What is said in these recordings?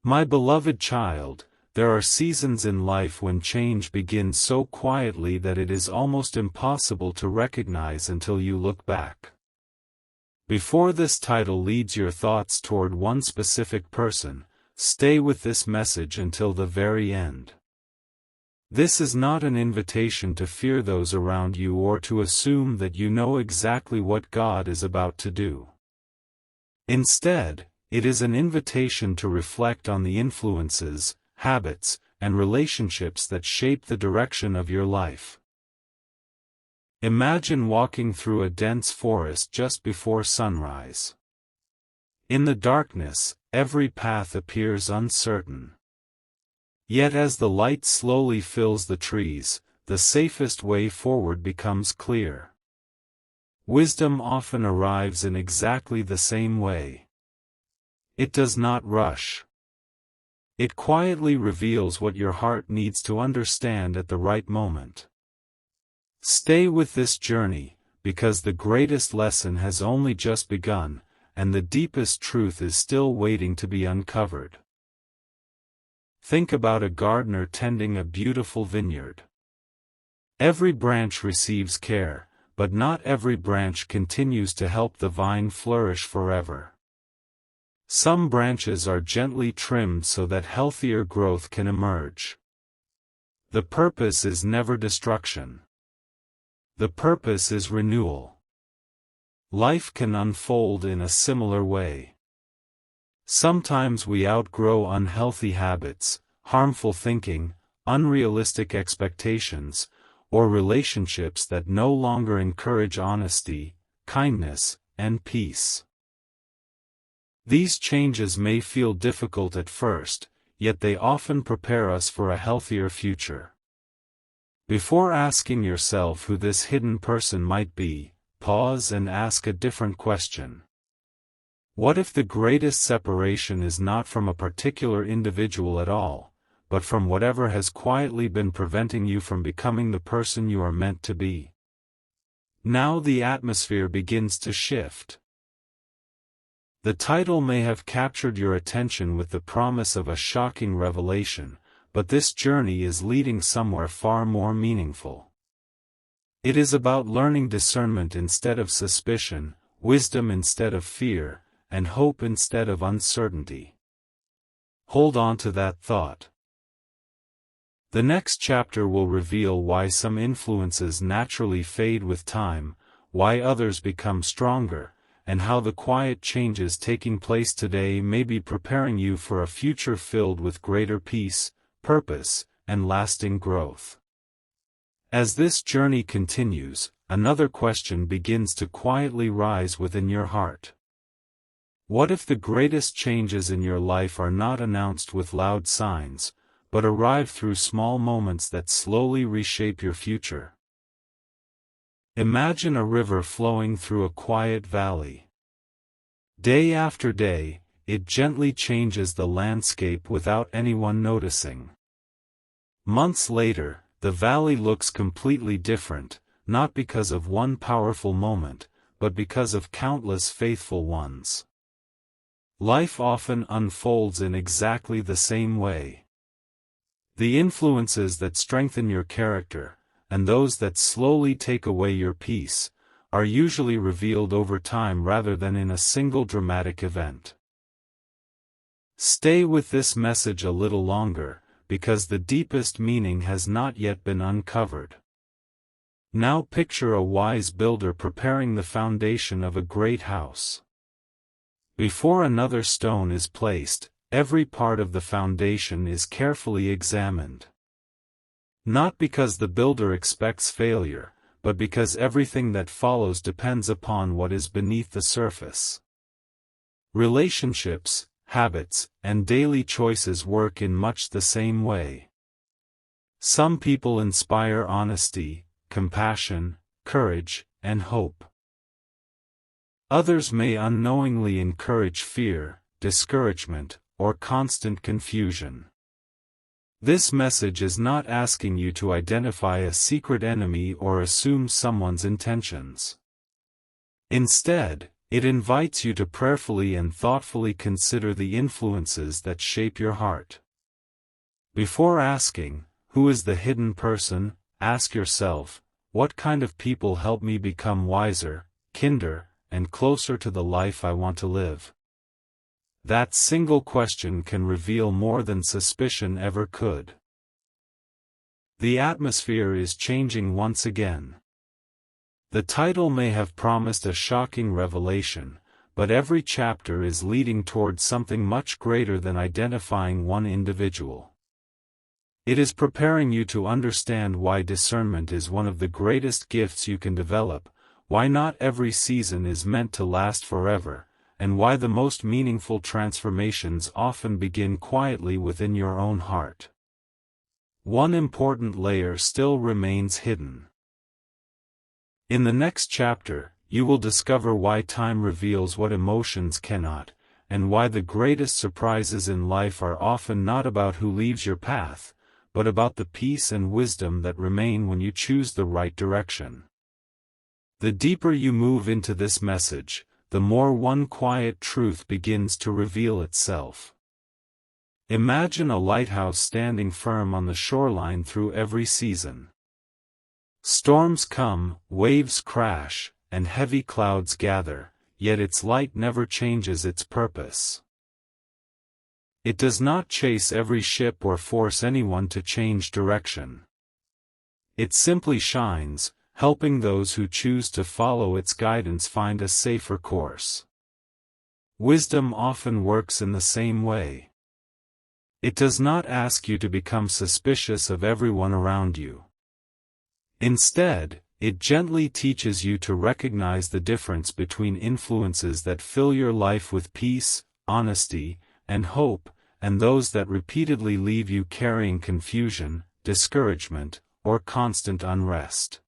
My beloved child, there are seasons in life when change begins so quietly that it is almost impossible to recognize until you look back. Before this title leads your thoughts toward one specific person, stay with this message until the very end. This is not an invitation to fear those around you or to assume that you know exactly what God is about to do. Instead, it is an invitation to reflect on the influences, habits, and relationships that shape the direction of your life. Imagine walking through a dense forest just before sunrise. In the darkness, every path appears uncertain. Yet as the light slowly fills the trees, the safest way forward becomes clear. Wisdom often arrives in exactly the same way. It does not rush. It quietly reveals what your heart needs to understand at the right moment. Stay with this journey, because the greatest lesson has only just begun, and the deepest truth is still waiting to be uncovered. Think about a gardener tending a beautiful vineyard. Every branch receives care, but not every branch continues to help the vine flourish forever. Some branches are gently trimmed so that healthier growth can emerge. The purpose is never destruction. The purpose is renewal. Life can unfold in a similar way. Sometimes we outgrow unhealthy habits, harmful thinking, unrealistic expectations, or relationships that no longer encourage honesty, kindness, and peace. These changes may feel difficult at first, yet they often prepare us for a healthier future. Before asking yourself who this hidden person might be, pause and ask a different question. What if the greatest separation is not from a particular individual at all, but from whatever has quietly been preventing you from becoming the person you are meant to be? Now the atmosphere begins to shift. The title may have captured your attention with the promise of a shocking revelation, but this journey is leading somewhere far more meaningful. It is about learning discernment instead of suspicion, wisdom instead of fear, and hope instead of uncertainty. Hold on to that thought. The next chapter will reveal why some influences naturally fade with time, why others become stronger, and how the quiet changes taking place today may be preparing you for a future filled with greater peace, purpose, and lasting growth. As this journey continues, another question begins to quietly rise within your heart. What if the greatest changes in your life are not announced with loud signs, but arrive through small moments that slowly reshape your future? Imagine a river flowing through a quiet valley. Day after day, it gently changes the landscape without anyone noticing. Months later, the valley looks completely different, not because of one powerful moment, but because of countless faithful ones. Life often unfolds in exactly the same way. The influences that strengthen your character, and those that slowly take away your peace, are usually revealed over time rather than in a single dramatic event. Stay with this message a little longer, because the deepest meaning has not yet been uncovered. Now picture a wise builder preparing the foundation of a great house. Before another stone is placed, every part of the foundation is carefully examined. Not because the builder expects failure, but because everything that follows depends upon what is beneath the surface. Relationships, habits, and daily choices work in much the same way. Some people inspire honesty, compassion, courage, and hope. Others may unknowingly encourage fear, discouragement, or constant confusion. This message is not asking you to identify a secret enemy or assume someone's intentions. Instead, It invites you to prayerfully and thoughtfully consider the influences that shape your heart. Before asking, "Who is the hidden person?" ask yourself, "What kind of people help me become wiser, kinder, and closer to the life I want to live?" That single question can reveal more than suspicion ever could. The atmosphere is changing once again. The title may have promised a shocking revelation, but every chapter is leading towards something much greater than identifying one individual. It is preparing you to understand why discernment is one of the greatest gifts you can develop, why not every season is meant to last forever, and why the most meaningful transformations often begin quietly within your own heart. One important layer still remains hidden. In the next chapter, you will discover why time reveals what emotions cannot, and why the greatest surprises in life are often not about who leaves your path, but about the peace and wisdom that remain when you choose the right direction. The deeper you move into this message, the more one quiet truth begins to reveal itself. Imagine a lighthouse standing firm on the shoreline through every season. Storms come, waves crash, and heavy clouds gather, yet its light never changes its purpose. It does not chase every ship or force anyone to change direction. It simply shines, helping those who choose to follow its guidance find a safer course. Wisdom often works in the same way. It does not ask you to become suspicious of everyone around you. Instead, it gently teaches you to recognize the difference between influences that fill your life with peace, honesty, and hope, and those that repeatedly leave you carrying confusion, discouragement, or constant unrest.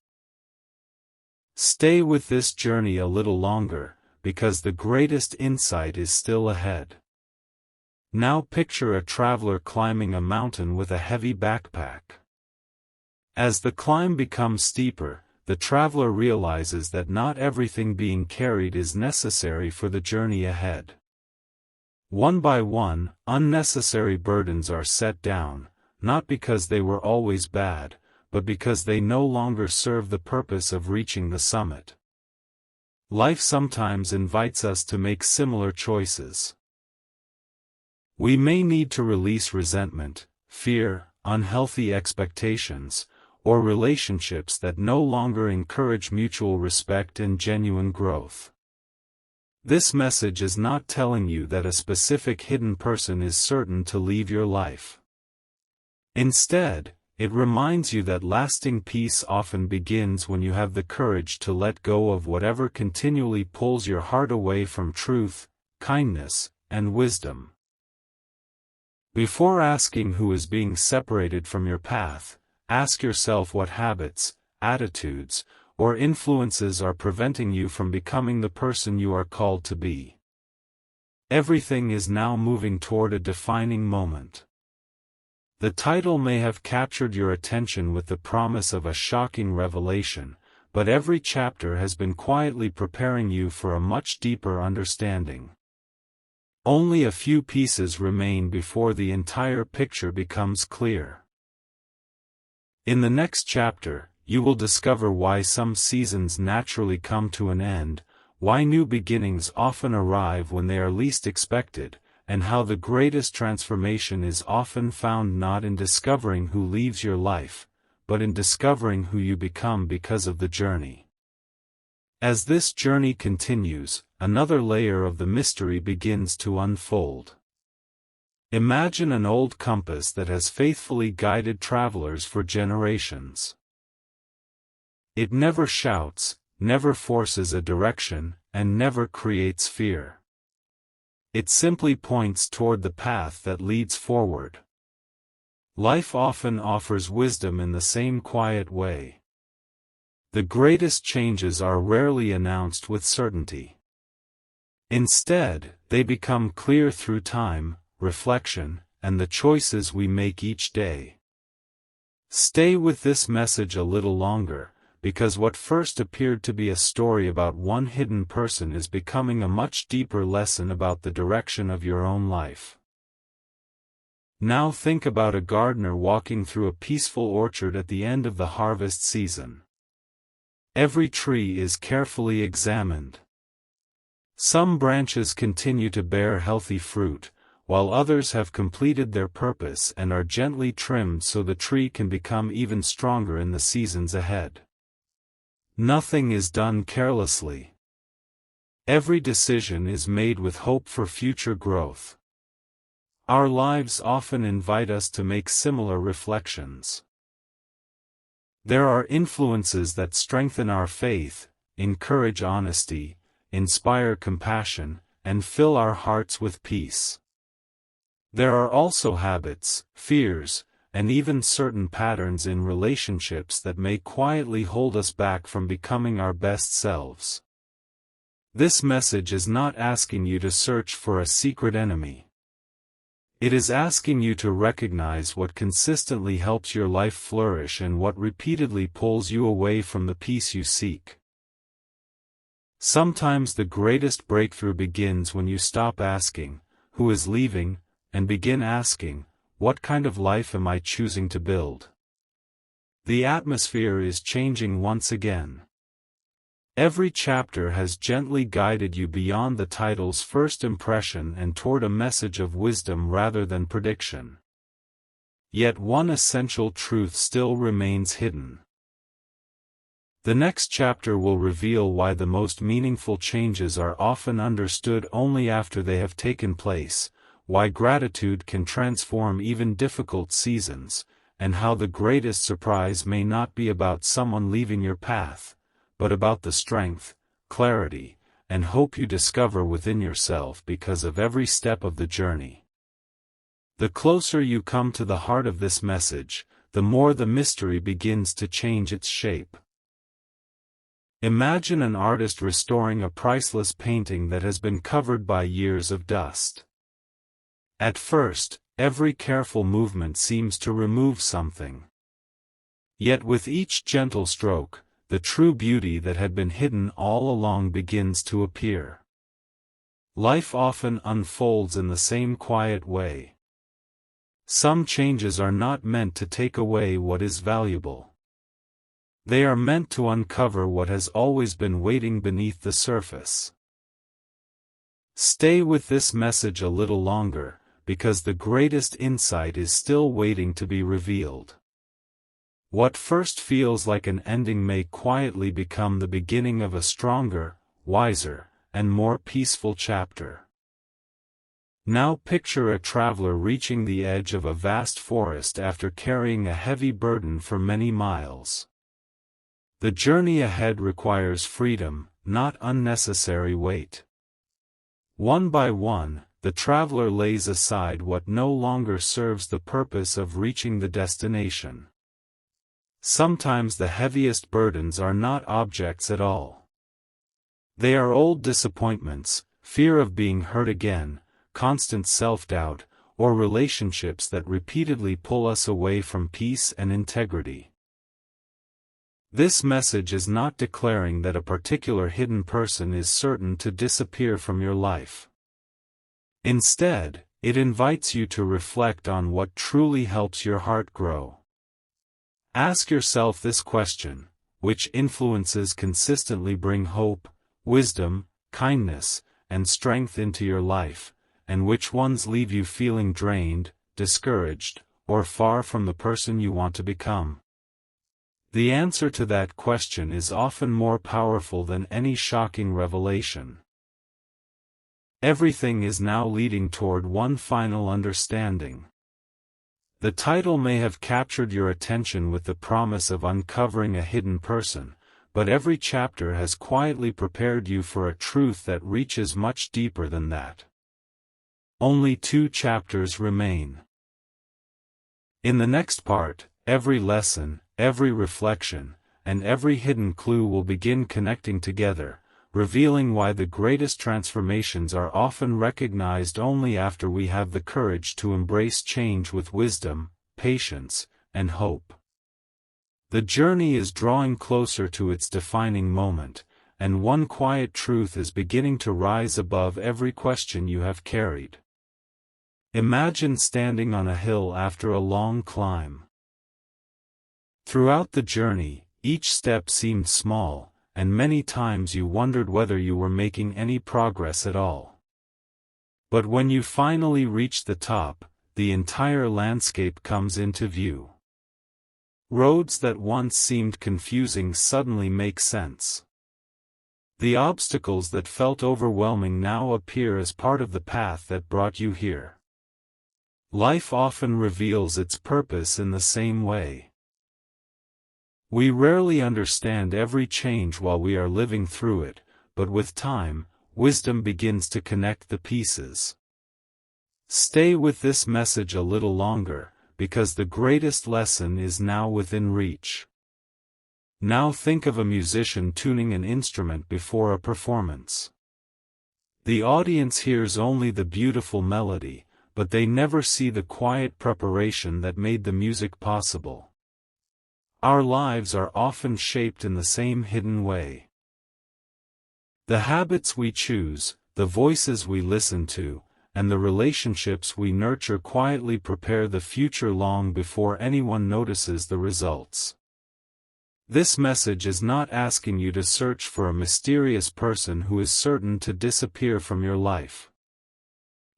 Stay with this journey a little longer, because the greatest insight is still ahead. Now picture a traveler climbing a mountain with a heavy backpack. As the climb becomes steeper, the traveler realizes that not everything being carried is necessary for the journey ahead. One by one, unnecessary burdens are set down, not because they were always bad, but because they no longer serve the purpose of reaching the summit. Life sometimes invites us to make similar choices. We may need to release resentment, fear, unhealthy expectations, or relationships that no longer encourage mutual respect and genuine growth. This message is not telling you that a specific hidden person is certain to leave your life. Instead, it reminds you that lasting peace often begins when you have the courage to let go of whatever continually pulls your heart away from truth, kindness, and wisdom. Before asking who is being separated from your path, ask yourself what habits, attitudes, or influences are preventing you from becoming the person you are called to be. Everything is now moving toward a defining moment. The title may have captured your attention with the promise of a shocking revelation, but every chapter has been quietly preparing you for a much deeper understanding. Only a few pieces remain before the entire picture becomes clear. In the next chapter, you will discover why some seasons naturally come to an end, why new beginnings often arrive when they are least expected, and how the greatest transformation is often found not in discovering who leaves your life, but in discovering who you become because of the journey. As this journey continues, another layer of the mystery begins to unfold. Imagine an old compass that has faithfully guided travelers for generations. It never shouts, never forces a direction, and never creates fear. It simply points toward the path that leads forward. Life often offers wisdom in the same quiet way. The greatest changes are rarely announced with certainty. Instead, they become clear through time, reflection, and the choices we make each day. Stay with this message a little longer, because what first appeared to be a story about one hidden person is becoming a much deeper lesson about the direction of your own life. Now think about a gardener walking through a peaceful orchard at the end of the harvest season. Every tree is carefully examined. Some branches continue to bear healthy fruit, while others have completed their purpose and are gently trimmed so the tree can become even stronger in the seasons ahead. Nothing is done carelessly. Every decision is made with hope for future growth. Our lives often invite us to make similar reflections. There are influences that strengthen our faith, encourage honesty, inspire compassion, and fill our hearts with peace. There are also habits, fears, and even certain patterns in relationships that may quietly hold us back from becoming our best selves. This message is not asking you to search for a secret enemy. It is asking you to recognize what consistently helps your life flourish and what repeatedly pulls you away from the peace you seek. Sometimes the greatest breakthrough begins when you stop asking, "Who is leaving?" and begin asking, "What kind of life am I choosing to build?" The atmosphere is changing once again. Every chapter has gently guided you beyond the title's first impression and toward a message of wisdom rather than prediction. Yet one essential truth still remains hidden. The next chapter will reveal why the most meaningful changes are often understood only after they have taken place, why gratitude can transform even difficult seasons, and how the greatest surprise may not be about someone leaving your path, but about the strength, clarity, and hope you discover within yourself because of every step of the journey. The closer you come to the heart of this message, the more the mystery begins to change its shape. Imagine an artist restoring a priceless painting that has been covered by years of dust. At first, every careful movement seems to remove something. Yet with each gentle stroke, the true beauty that had been hidden all along begins to appear. Life often unfolds in the same quiet way. Some changes are not meant to take away what is valuable. They are meant to uncover what has always been waiting beneath the surface. Stay with this message a little longer, because the greatest insight is still waiting to be revealed. What first feels like an ending may quietly become the beginning of a stronger, wiser, and more peaceful chapter. Now picture a traveler reaching the edge of a vast forest after carrying a heavy burden for many miles. The journey ahead requires freedom, not unnecessary weight. One by one, the traveler lays aside what no longer serves the purpose of reaching the destination. Sometimes the heaviest burdens are not objects at all. They are old disappointments, fear of being hurt again, constant self-doubt, or relationships that repeatedly pull us away from peace and integrity. This message is not declaring that a particular hidden person is certain to disappear from your life. Instead, it invites you to reflect on what truly helps your heart grow. Ask yourself this question: which influences consistently bring hope, wisdom, kindness, and strength into your life, and which ones leave you feeling drained, discouraged, or far from the person you want to become? The answer to that question is often more powerful than any shocking revelation. Everything is now leading toward one final understanding. The title may have captured your attention with the promise of uncovering a hidden person, but every chapter has quietly prepared you for a truth that reaches much deeper than that. Only 2 chapters remain. In the next part, every lesson, every reflection, and every hidden clue will begin connecting together, revealing why the greatest transformations are often recognized only after we have the courage to embrace change with wisdom, patience, and hope. The journey is drawing closer to its defining moment, and one quiet truth is beginning to rise above every question you have carried. Imagine standing on a hill after a long climb. Throughout the journey, each step seemed small, and many times you wondered whether you were making any progress at all. But when you finally reach the top, the entire landscape comes into view. Roads that once seemed confusing suddenly make sense. The obstacles that felt overwhelming now appear as part of the path that brought you here. Life often reveals its purpose in the same way. We rarely understand every change while we are living through it, but with time, wisdom begins to connect the pieces. Stay with this message a little longer, because the greatest lesson is now within reach. Now think of a musician tuning an instrument before a performance. The audience hears only the beautiful melody, but they never see the quiet preparation that made the music possible. Our lives are often shaped in the same hidden way. The habits we choose, the voices we listen to, and the relationships we nurture quietly prepare the future long before anyone notices the results. This message is not asking you to search for a mysterious person who is certain to disappear from your life.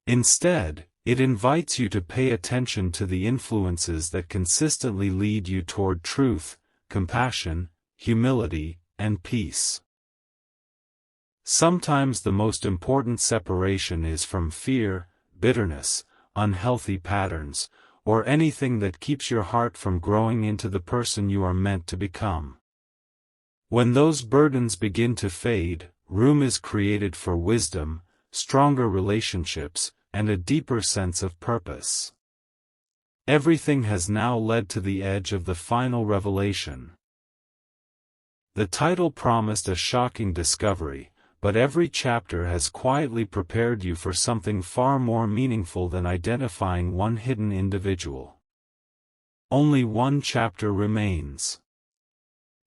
Instead, it invites you to pay attention to the influences that consistently lead you toward truth, compassion, humility, and peace. Sometimes the most important separation is from fear, bitterness, unhealthy patterns, or anything that keeps your heart from growing into the person you are meant to become. When those burdens begin to fade, room is created for wisdom, stronger relationships, and a deeper sense of purpose. Everything has now led to the edge of the final revelation. The title promised a shocking discovery, but every chapter has quietly prepared you for something far more meaningful than identifying one hidden individual. Only one chapter remains.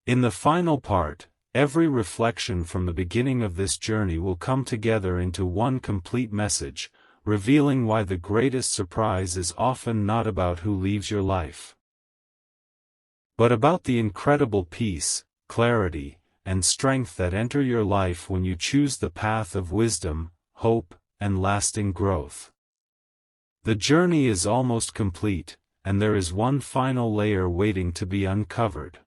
In the final part, every reflection from the beginning of this journey will come together into one complete message, revealing why the greatest surprise is often not about who leaves your life, but about the incredible peace, clarity, and strength that enter your life when you choose the path of wisdom, hope, and lasting growth. The journey is almost complete, and there is one final layer waiting to be uncovered.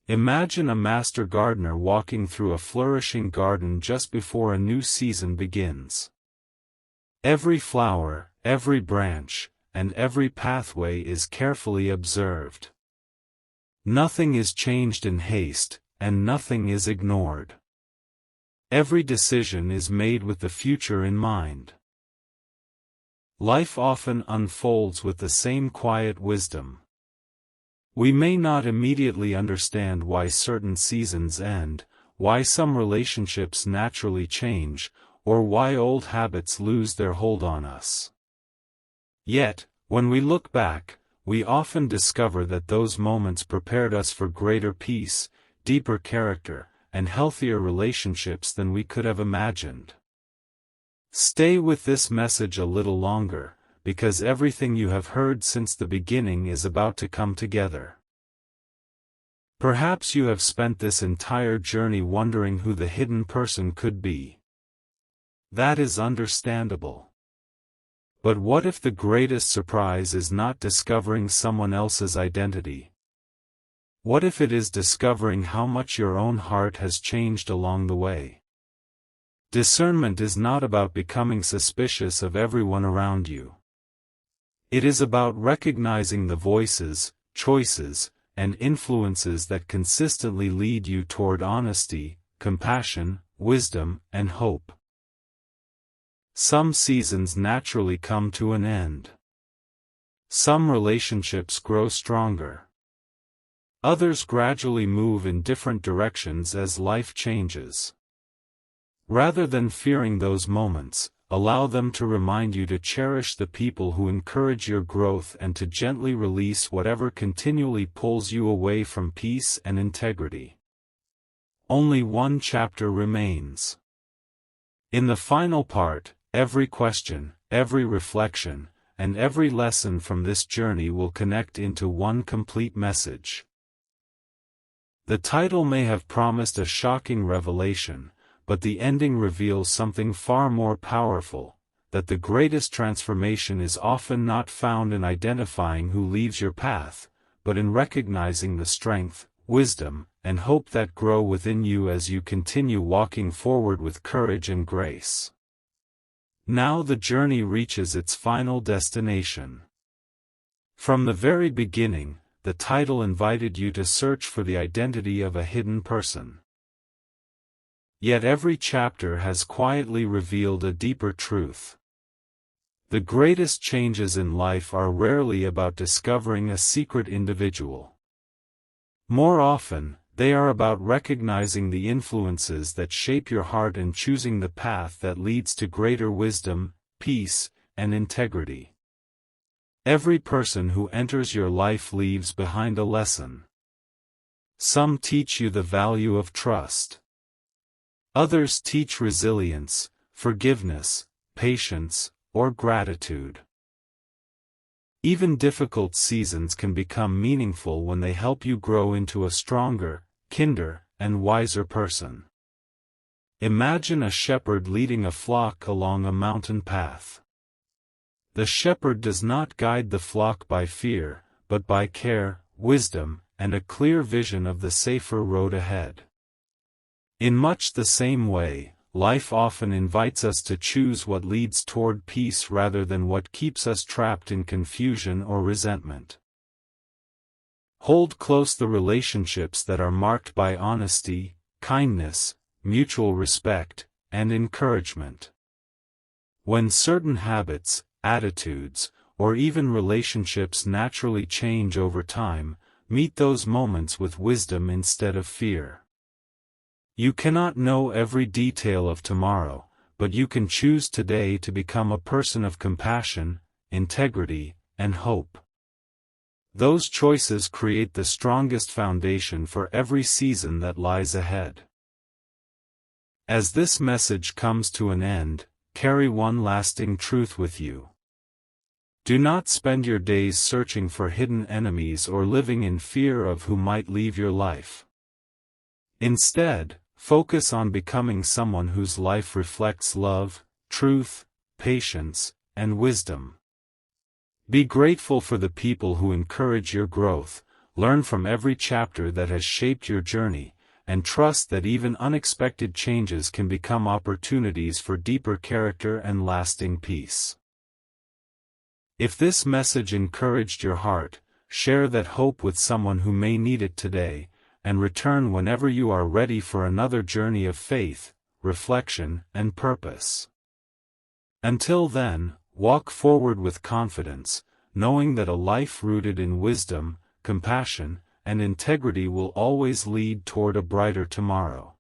Imagine a master gardener walking through a flourishing garden just before a new season begins. Every flower, every branch, and every pathway is carefully observed. Nothing is changed in haste, and nothing is ignored. Every decision is made with the future in mind. Life often unfolds with the same quiet wisdom. We may not immediately understand why certain seasons end, why some relationships naturally change, or why old habits lose their hold on us. Yet, when we look back, we often discover that those moments prepared us for greater peace, deeper character, and healthier relationships than we could have imagined. Stay with this message a little longer, because everything you have heard since the beginning is about to come together. Perhaps you have spent this entire journey wondering who the hidden person could be. That is understandable. But what if the greatest surprise is not discovering someone else's identity? What if it is discovering how much your own heart has changed along the way? Discernment is not about becoming suspicious of everyone around you. It is about recognizing the voices, choices, and influences that consistently lead you toward honesty, compassion, wisdom, and hope. Some seasons naturally come to an end. Some relationships grow stronger. Others gradually move in different directions as life changes. Rather than fearing those moments, allow them to remind you to cherish the people who encourage your growth and to gently release whatever continually pulls you away from peace and integrity. Only one chapter remains. In the final part, every question, every reflection, and every lesson from this journey will connect into one complete message. The title may have promised a shocking revelation, but the ending reveals something far more powerful, that the greatest transformation is often not found in identifying who leaves your path, but in recognizing the strength, wisdom, and hope that grow within you as you continue walking forward with courage and grace. Now the journey reaches its final destination. From the very beginning, the title invited you to search for the identity of a hidden person. Yet every chapter has quietly revealed a deeper truth. The greatest changes in life are rarely about discovering a secret individual. More often, they are about recognizing the influences that shape your heart and choosing the path that leads to greater wisdom, peace, and integrity. Every person who enters your life leaves behind a lesson. Some teach you the value of trust. Others teach resilience, forgiveness, patience, or gratitude. Even difficult seasons can become meaningful when they help you grow into a stronger, kinder, and wiser person. Imagine a shepherd leading a flock along a mountain path. The shepherd does not guide the flock by fear, but by care, wisdom, and a clear vision of the safer road ahead. In much the same way, life often invites us to choose what leads toward peace rather than what keeps us trapped in confusion or resentment. Hold close the relationships that are marked by honesty, kindness, mutual respect, and encouragement. When certain habits, attitudes, or even relationships naturally change over time, meet those moments with wisdom instead of fear. You cannot know every detail of tomorrow, but you can choose today to become a person of compassion, integrity, and hope. Those choices create the strongest foundation for every season that lies ahead. As this message comes to an end, carry one lasting truth with you. Do not spend your days searching for hidden enemies or living in fear of who might leave your life. Instead, focus on becoming someone whose life reflects love, truth, patience, and wisdom. Be grateful for the people who encourage your growth, learn from every chapter that has shaped your journey, and trust that even unexpected changes can become opportunities for deeper character and lasting peace. If this message encouraged your heart, share that hope with someone who may need it today, and return whenever you are ready for another journey of faith, reflection, and purpose. Until then, walk forward with confidence, knowing that a life rooted in wisdom, compassion, and integrity will always lead toward a brighter tomorrow.